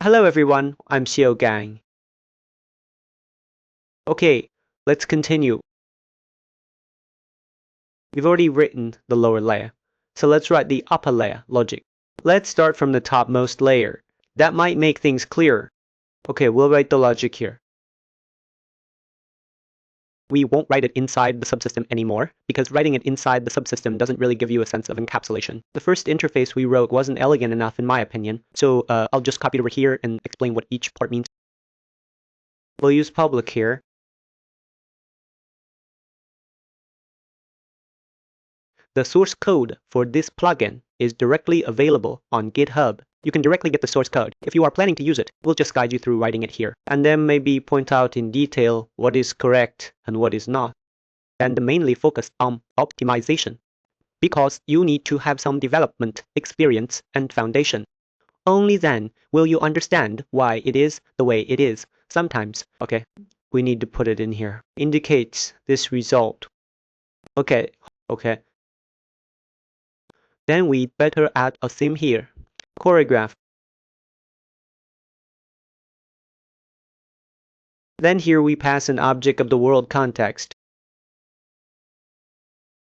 Hello everyone, I'm Xiao Gang. Okay, let's continue. We've already written the lower layer, so let's write the upper layer logic. Let's start from the topmost layer. That might make things clearer. Okay, we'll write the logic here. We won't write it inside the subsystem anymore, because writing it inside the subsystem doesn't really give you a sense of encapsulation. The first interface we wrote wasn't elegant enough in my opinion, so I'll just copy it over here and explain what each part means. We'll use public here. The source code for this plugin is directly available on GitHub. You can directly get the source code. If you are planning to use it, we'll just guide you through writing it here, and then maybe point out in detail what is correct and what is not, and mainly focus on optimization, because you need to have some development experience and foundation. Only then will you understand why it is the way it is. Sometimes, okay, we need to put it in here. Indicates this result. Okay. Then we'd better add a theme here. Choreograph. Then here we pass an object of the world context.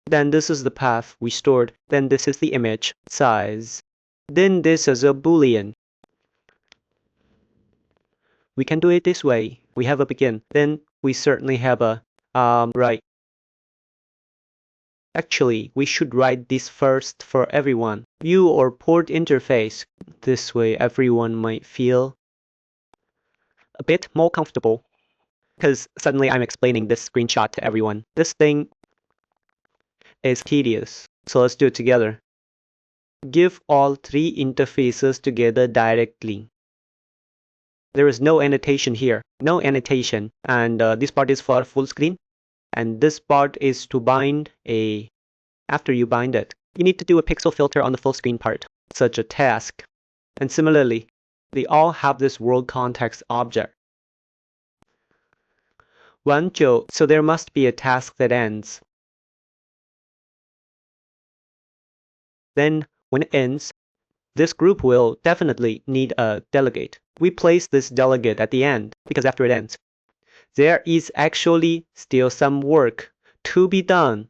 Then this is the path we stored. Then this is the image size. Then this is a boolean. We can do it this way. We have a begin. Then we certainly have a right. Actually, we should write this first for everyone. View or port interface. This way everyone might feel a bit more comfortable. Because suddenly I'm explaining this screenshot to everyone. This thing is tedious. So let's do it together. Give all three interfaces together directly. There is no annotation here. No annotation. And this part is for full screen. And this part is to bind a... After you bind it, you need to do a pixel filter on the full screen part. Such a task. And similarly, they all have this world context object. 1.9, so there must be a task that ends. Then, when it ends, this group will definitely need a delegate. We place this delegate at the end, because after it ends, there is actually still some work to be done.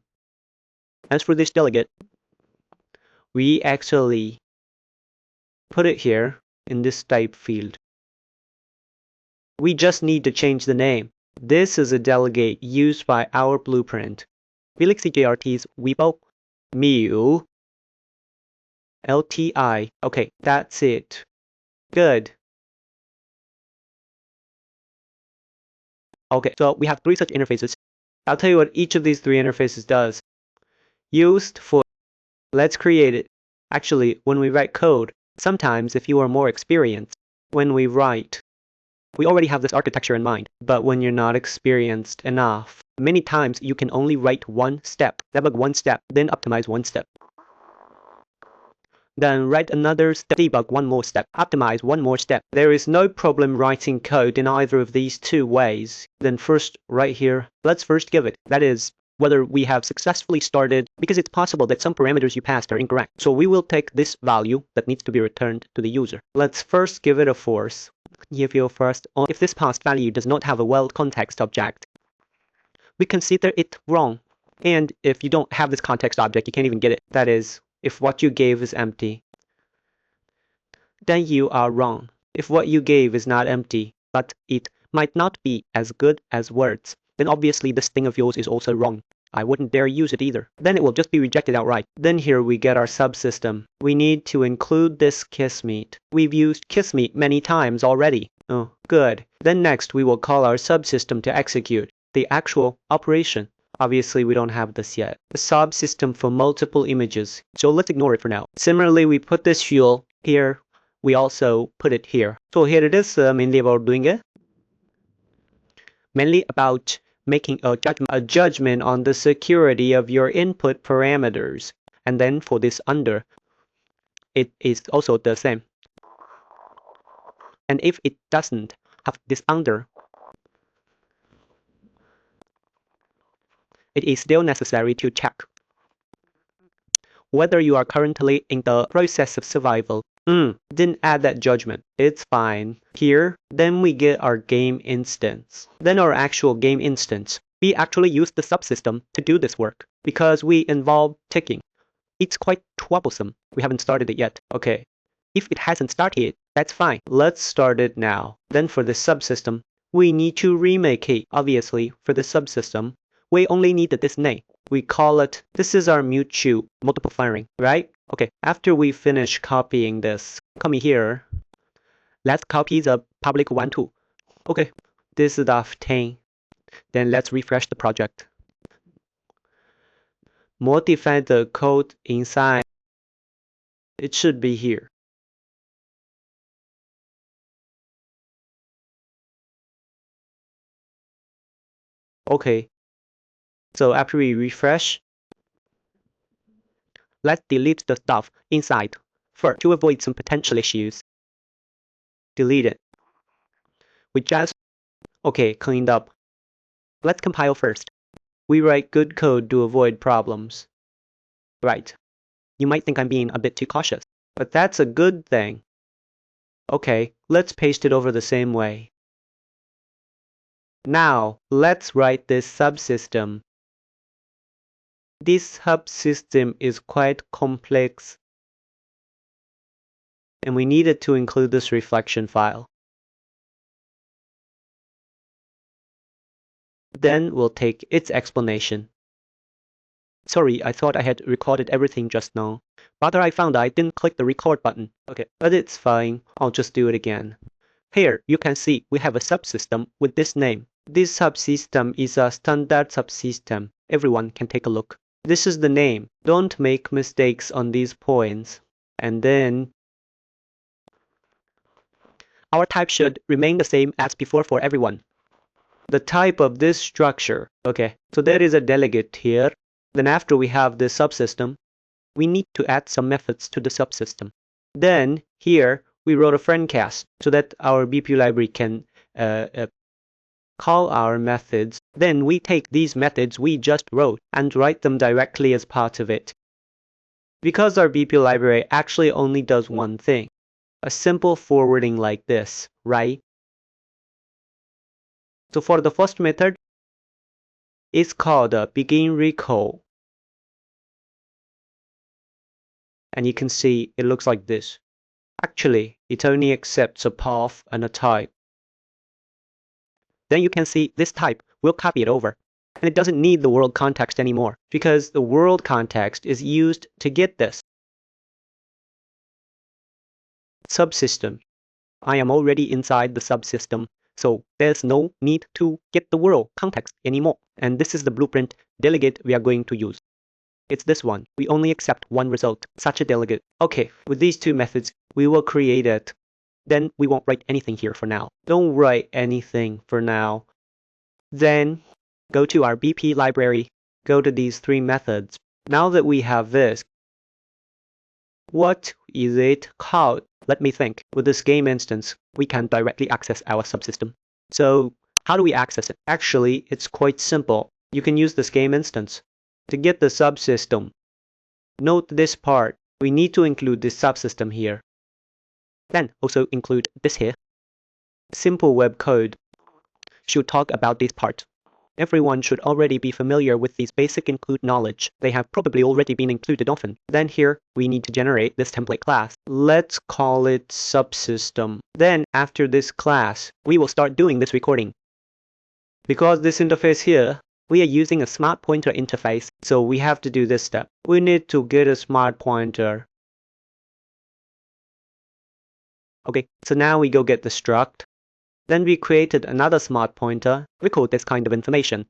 As for this delegate, we actually put it here in this type field. We just need to change the name. This is a delegate used by our blueprint. Felix CJRT's Weibo, Mu, LTI. Okay, that's it. Good. Okay, so we have three such interfaces. I'll tell you what each of these three interfaces does. Used for... Let's create it. Actually, when we write code, sometimes if you are more experienced, when we write, we already have this architecture in mind. But when you're not experienced enough, many times you can only write one step, debug one step, then optimize one step. Then write another step, debug one more step, optimize one more step. There is no problem writing code in either of these two ways. Then first, right here, let's first give it. That is, whether we have successfully started, because it's possible that some parameters you passed are incorrect. So we will take this value that needs to be returned to the user. Let's first give it a force. Give you first, or if this passed value does not have a world context object, we consider it wrong. And if you don't have this context object, you can't even get it. That is, if what you gave is empty, then you are wrong. If what you gave is not empty, but it might not be as good as words, then obviously this thing of yours is also wrong. I wouldn't dare use it either. Then it will just be rejected outright. Then here we get our subsystem. We need to include this kissmeet. We've used kissmeet many times already. Oh, good. Then next we will call our subsystem to execute the actual operation. Obviously we don't have this yet. A subsystem for multiple images, so let's ignore it for now. Similarly, we put this fuel here. We also put it here. So here it is, mainly about doing it. Mainly about making a judgment on the security of your input parameters. And then for this under, it is also the same. And if it doesn't have this under, it is still necessary to check whether you are currently in the process of survival Didn't add that judgment. It's fine. Here, then we get our game instance. Then our actual game instance. We actually use the subsystem to do this work because we involve ticking. It's quite troublesome. We haven't started it yet. Okay. If it hasn't started, that's fine. Let's start it now. Then for the subsystem, we need to remake it. Obviously, for the subsystem, we only need this name. We call it, this is our mutual multiple firing, right? Okay, after we finish copying this, come here. Let's copy the public one too. Okay, this is the 10. Then let's refresh the project. Modify the code inside. It should be here. Okay, so after we refresh, let's delete the stuff inside first to avoid some potential issues. Delete it. We just, okay, cleaned up. Let's compile first. We write good code to avoid problems. Right. You might think I'm being a bit too cautious, but that's a good thing. Okay, let's paste it over the same way. Now, let's write this subsystem. This subsystem is quite complex, and we needed to include this reflection file. Then we'll take its explanation. Sorry, I thought I had recorded everything just now, but I found I didn't click the record button. Okay, but it's fine. I'll just do it again. Here, you can see we have a subsystem with this name. This subsystem is a standard subsystem. Everyone can take a look. This is the name. Don't make mistakes on these points. And then our type should remain the same as before for everyone. The type of this structure. Okay, so there is a delegate here. Then after we have this subsystem, we need to add some methods to the subsystem. Then here we wrote a friend cast so that our BPU library can call our methods. Then we take these methods we just wrote and write them directly as part of it. Because our BPU library actually only does one thing, a simple forwarding like this, right? So for the first method, it's called a begin recall. And you can see it looks like this. Actually, it only accepts a path and a type. Then you can see this type will copy it over. And it doesn't need the world context anymore because the world context is used to get this. Subsystem. I am already inside the subsystem, so there's no need to get the world context anymore. And this is the blueprint delegate we are going to use. It's this one. We only accept one result, such a delegate. Okay, with these two methods, we will create it. Then we won't write anything here for now. Don't write anything for now. Then go to our BP library, go to these three methods. Now that we have this, what is it called? Let me think. With this game instance, we can directly access our subsystem. So how do we access it? Actually, it's quite simple. You can use this game instance. To get the subsystem, note this part. We need to include this subsystem here. Then also include this here. Simple web code should talk about this part. Everyone should already be familiar with these basic include knowledge. They have probably already been included often. Then here, we need to generate this template class. Let's call it subsystem. Then after this class, we will start doing this recording. Because this interface here, we are using a smart pointer interface, so we have to do this step. We need to get a smart pointer. Okay, so now we go get the struct. Then we created another smart pointer. We call this kind of information.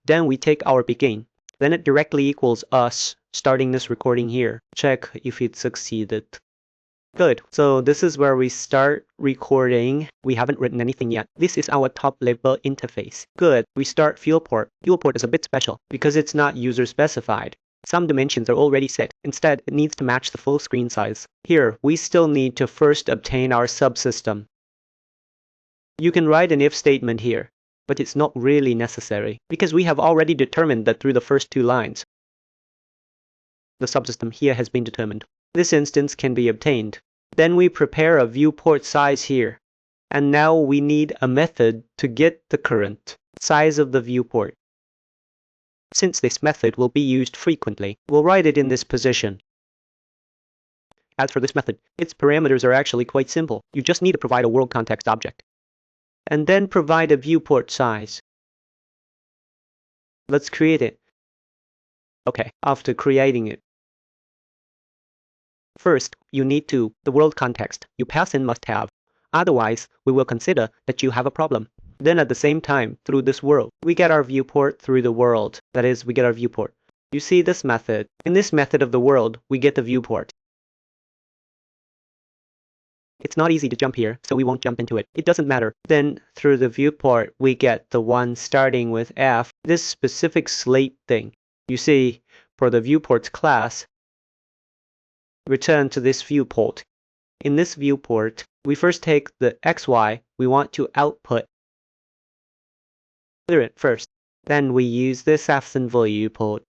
Then we take our begin. Then it directly equals us starting this recording here. Check if it succeeded. Good. So this is where we start recording. We haven't written anything yet. This is our top level interface. Good. We start viewport. Viewport is a bit special because it's not user specified. Some dimensions are already set. Instead, it needs to match the full screen size. Here, we still need to first obtain our subsystem. You can write an if statement here, but it's not really necessary because we have already determined that through the first two lines. The subsystem here has been determined. this instance can be obtained. Then we prepare a viewport size here. And now we need a method to get the current size of the viewport. Since this method will be used frequently, we'll write it in this position. As for this method, its parameters are actually quite simple. You just need to provide a world context object. And then provide a viewport size. Let's create it. Okay, after creating it, first, you need to, the world context you pass in must have. Otherwise, we will consider that you have a problem. Then at the same time, through this world, we get our viewport through the world. That is, we get our viewport. You see this method. In this method of the world, we get the viewport. It's not easy to jump here, so we won't jump into it. It doesn't matter. Then, through the viewport, we get the one starting with F, this specific slate thing. You see, for the viewports class, return to this viewport. In this viewport, we first take the XY we want to output. Clear it first. Then we use this absent viewport.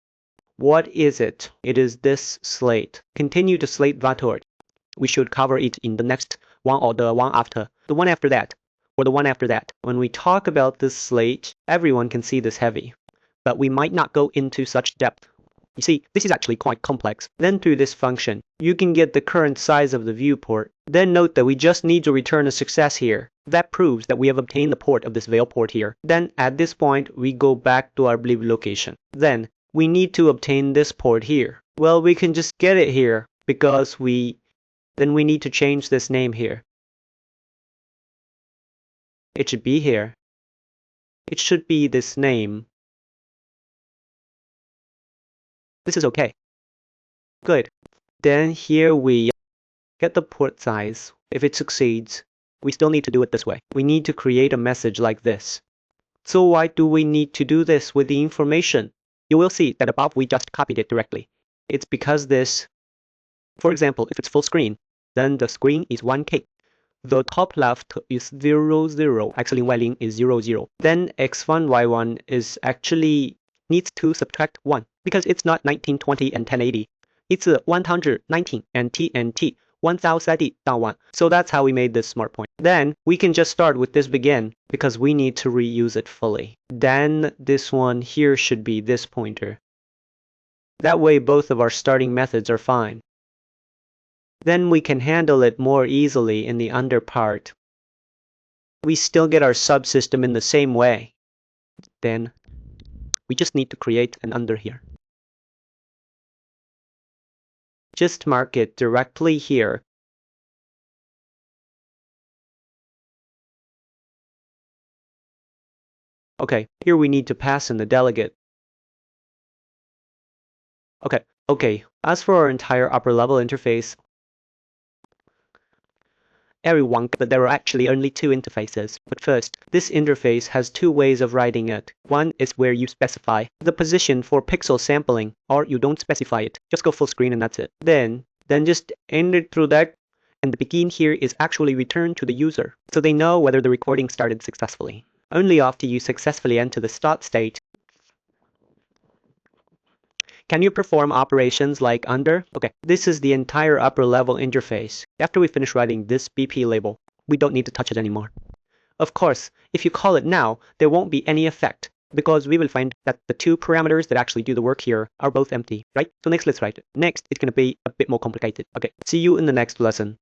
What is it? It is this slate. Continue to slate viewport. We should cover it in the next one or the one after. The one after that, or the one after that. When we talk about this slate, everyone can see this heavy. But we might not go into such depth. You see, this is actually quite complex. Then through this function, you can get the current size of the viewport. Then note that we just need to return a success here. That proves that we have obtained the port of this veil port here. Then at this point, we go back to our blue location. Then we need to obtain this port here. Well, we can just get it here because then we need to change this name here. It should be here. It should be this name. This is okay. Good. Then here we get the port size. If it succeeds, we still need to do it this way. We need to create a message like this. So why do we need to do this with the information? You will see that above we just copied it directly. It's because this, for example, if it's full screen, then the screen is 1K. The top left is 0, 0. Actually, y-ling is 0, 0. Then x1, y1 is actually needs to subtract 1 because it's not 1920 and 1080. It's 119 and TNT 1030 down 1. So that's how we made this smart point. Then we can just start with this begin because we need to reuse it fully. Then this one here should be this pointer. That way both of our starting methods are fine. Then we can handle it more easily in the under part. We still get our subsystem in the same way. Then we just need to create an under here. Just mark it directly here. Okay, here we need to pass in the delegate. Okay, as for our entire upper level interface, everyone, but there are actually only two interfaces. But first, this interface has two ways of writing it. One is where you specify the position for pixel sampling, or you don't specify it. Just go full screen and that's it. Then just end it through that, and the begin here is actually returned to the user, so they know whether the recording started successfully. Only after you successfully enter the start state can you perform operations like under? Okay, this is the entire upper level interface. After we finish writing this BP label, we don't need to touch it anymore. Of course, if you call it now, there won't be any effect because we will find that the two parameters that actually do the work here are both empty, right? So next, let's write it. Next, it's going to be a bit more complicated. Okay, see you in the next lesson.